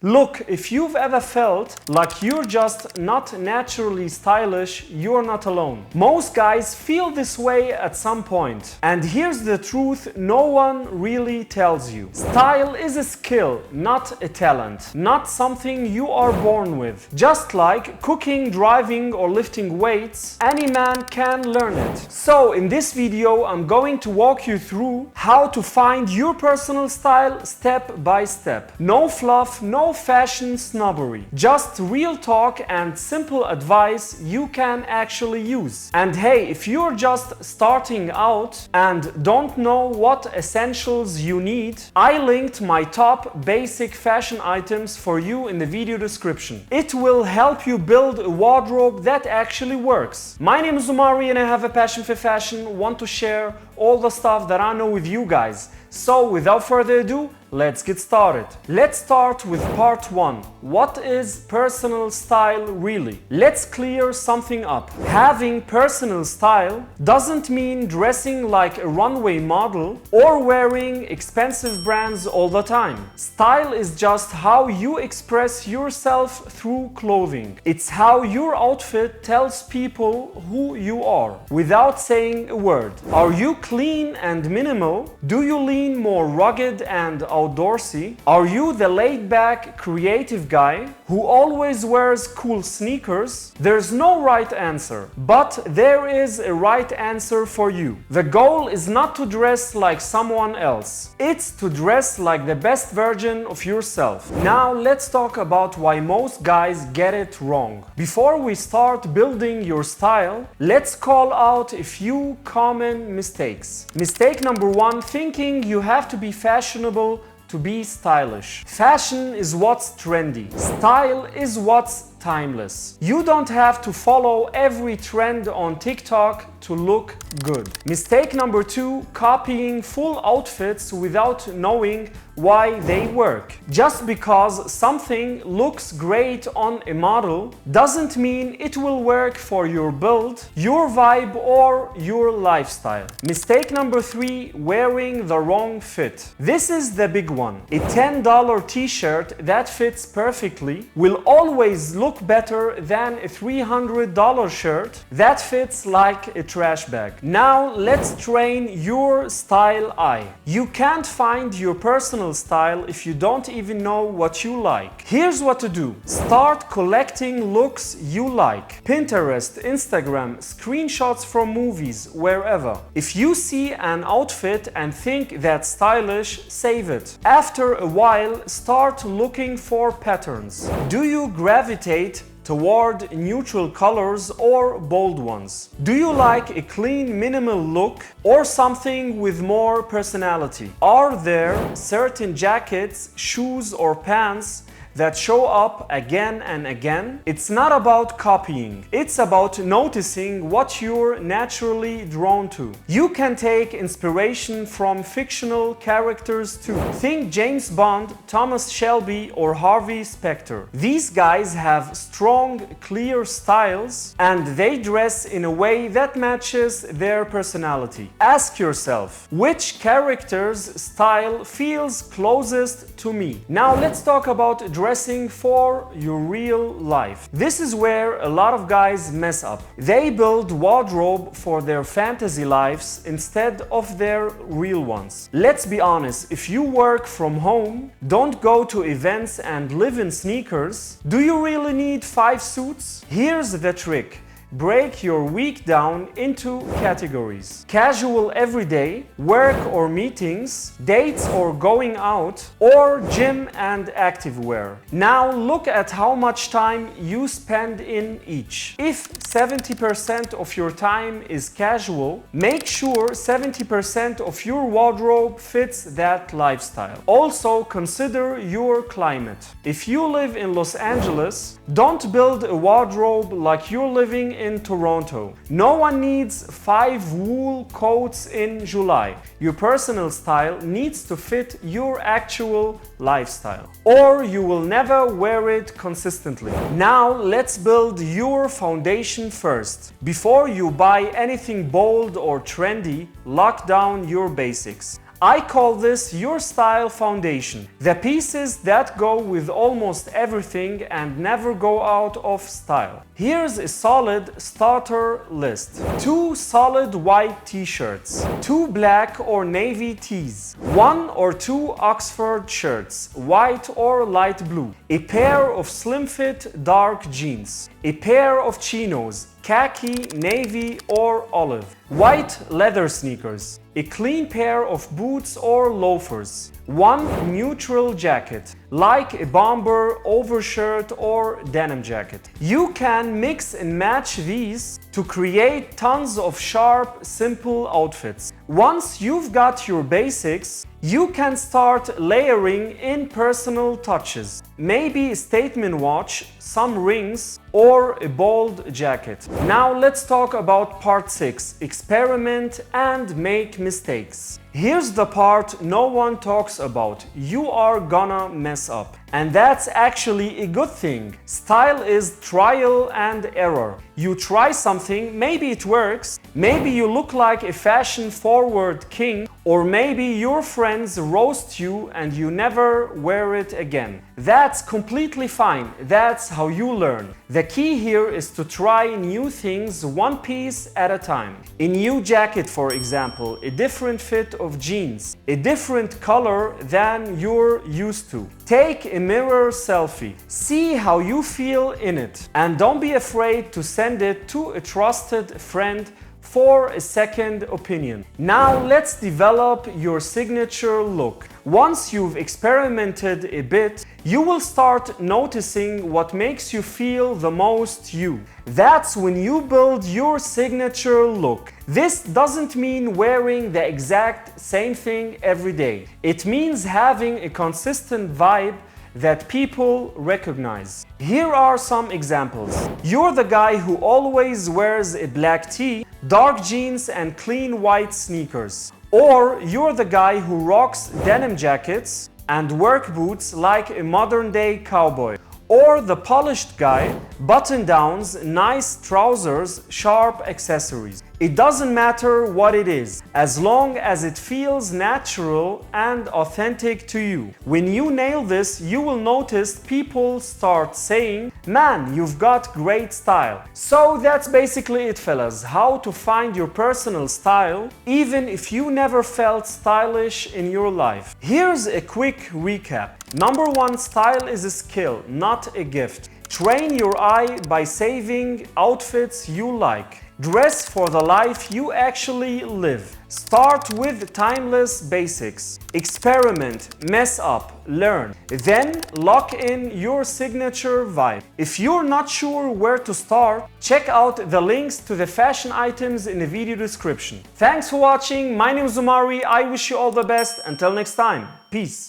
Look, if you've ever felt like you're just not naturally stylish, you're not alone. Most guys feel this way at some point. And here's the truth no one really tells you. Style is a skill, not a talent. Not something you are born with. Just like cooking, driving, or lifting weights, any man can learn it. So in this video, I'm going to walk you through how to find your personal style step by step. No fluff, no fashion snobbery. Just real talk and simple advice you can actually use. And hey, if you're just starting out and don't know what essentials you need, I linked my top basic fashion items for you in the video description. It will help you build a wardrobe that actually works. My name is Umari and I have a passion for fashion, want to share all the stuff that I know with you guys. So without further ado, let's get started. Let's start with part 1. What is personal style really? Let's clear something up. Having personal style doesn't mean dressing like a runway model or wearing expensive brands all the time. Style is just how you express yourself through clothing. It's how your outfit tells people who you are without saying a word. Are you clean and minimal? Do you lean more rugged and outdoorsy? Are you the laid-back creative guy who always wears cool sneakers? There's no right answer, but there is a right answer for you. The goal is not to dress like someone else. It's to dress like the best version of yourself. Now let's talk about why most guys get it wrong. Before we start building your style, let's call out a few common mistakes. Mistake number 1, thinking you have to be fashionable to be stylish. Fashion is what's trendy. Style is what's timeless. You don't have to follow every trend on TikTok to look good. Mistake number 2, copying full outfits without knowing why they work. Just because something looks great on a model doesn't mean it will work for your build, your vibe, or your lifestyle. Mistake number 3, wearing the wrong fit. This is the big one. A $10 t-shirt that fits perfectly will always look better than a $300 shirt that fits like a trash bag. Now let's train your style eye. You can't find your personal style if you don't even know what you like. Here's what to do. Start collecting looks you like. Pinterest, Instagram, screenshots from movies, wherever. If you see an outfit and think that's stylish, save it. After a while, start looking for patterns. Do you gravitate toward neutral colors or bold ones? Do you like a clean, minimal look or something with more personality? Are there certain jackets, shoes, or pants that show up again and again? It's not about copying. It's about noticing what you're naturally drawn to. You can take inspiration from fictional characters too. Think James Bond, Thomas Shelby, or Harvey Specter. These guys have strong, clear styles and they dress in a way that matches their personality. Ask yourself, which character's style feels closest to me? Now let's talk about dressing for your real life. This is where a lot of guys mess up. They build wardrobe for their fantasy lives instead of their real ones. Let's be honest, if you work from home, don't go to events and live in sneakers, do you really need 5 suits? Here's the trick. Break your week down into categories. Casual everyday, work or meetings, dates or going out, or gym and activewear. Now look at how much time you spend in each. If 70% of your time is casual, make sure 70% of your wardrobe fits that lifestyle. Also consider your climate. If you live in Los Angeles, don't build a wardrobe like you're living in Toronto. No one needs 5 wool coats in July. Your personal style needs to fit your actual lifestyle, or you will never wear it consistently. Now let's build your foundation first. Before you buy anything bold or trendy, lock down your basics. I call this your style foundation. The pieces that go with almost everything and never go out of style. Here's a solid starter list. 2 solid white t-shirts, 2 black or navy tees, 1 or 2 Oxford shirts, white or light blue, a pair of slim fit dark jeans, a pair of chinos, khaki, navy or olive, white leather sneakers, a clean pair of boots or loafers, 1 neutral jacket, like a bomber, overshirt or denim jacket. You can mix and match these to create tons of sharp, simple outfits. Once you've got your basics, you can start layering in personal touches. Maybe a statement watch, some rings, or a bold jacket. Now let's talk about part 6, experiment and make mistakes. Here's the part no one talks about. You are gonna mess up. And that's actually a good thing. Style is trial and error. You try something, maybe it works, maybe you look like a fashion-forward king, or maybe your friends roast you and you never wear it again. That's completely fine. That's how you learn. The key here is to try new things one piece at a time. A new jacket, for example, a different fit of jeans, a different color than you're used to. Take a mirror selfie. See how you feel in it. And don't be afraid to send it to a trusted friend for a second opinion. Now let's develop your signature look. Once you've experimented a bit, you will start noticing what makes you feel the most you. That's when you build your signature look. This doesn't mean wearing the exact same thing every day. It means having a consistent vibe that people recognize. Here are some examples. You're the guy who always wears a black tee, dark jeans and clean white sneakers. Or you're the guy who rocks denim jackets and work boots like a modern-day cowboy. Or the polished guy, button-downs, nice trousers, sharp accessories. It doesn't matter what it is, as long as it feels natural and authentic to you. When you nail this, you will notice people start saying, "Man, you've got great style." So that's basically it, fellas. How to find your personal style, even if you never felt stylish in your life. Here's a quick recap. Number 1, style is a skill, not a gift. Train your eye by saving outfits you like. Dress for the life you actually live. Start with timeless basics. Experiment, mess up, learn. Then lock in your signature vibe. If you're not sure where to start, check out the links to the fashion items in the video description. Thanks for watching. My name is Umari. I wish you all the best. Until next time. Peace.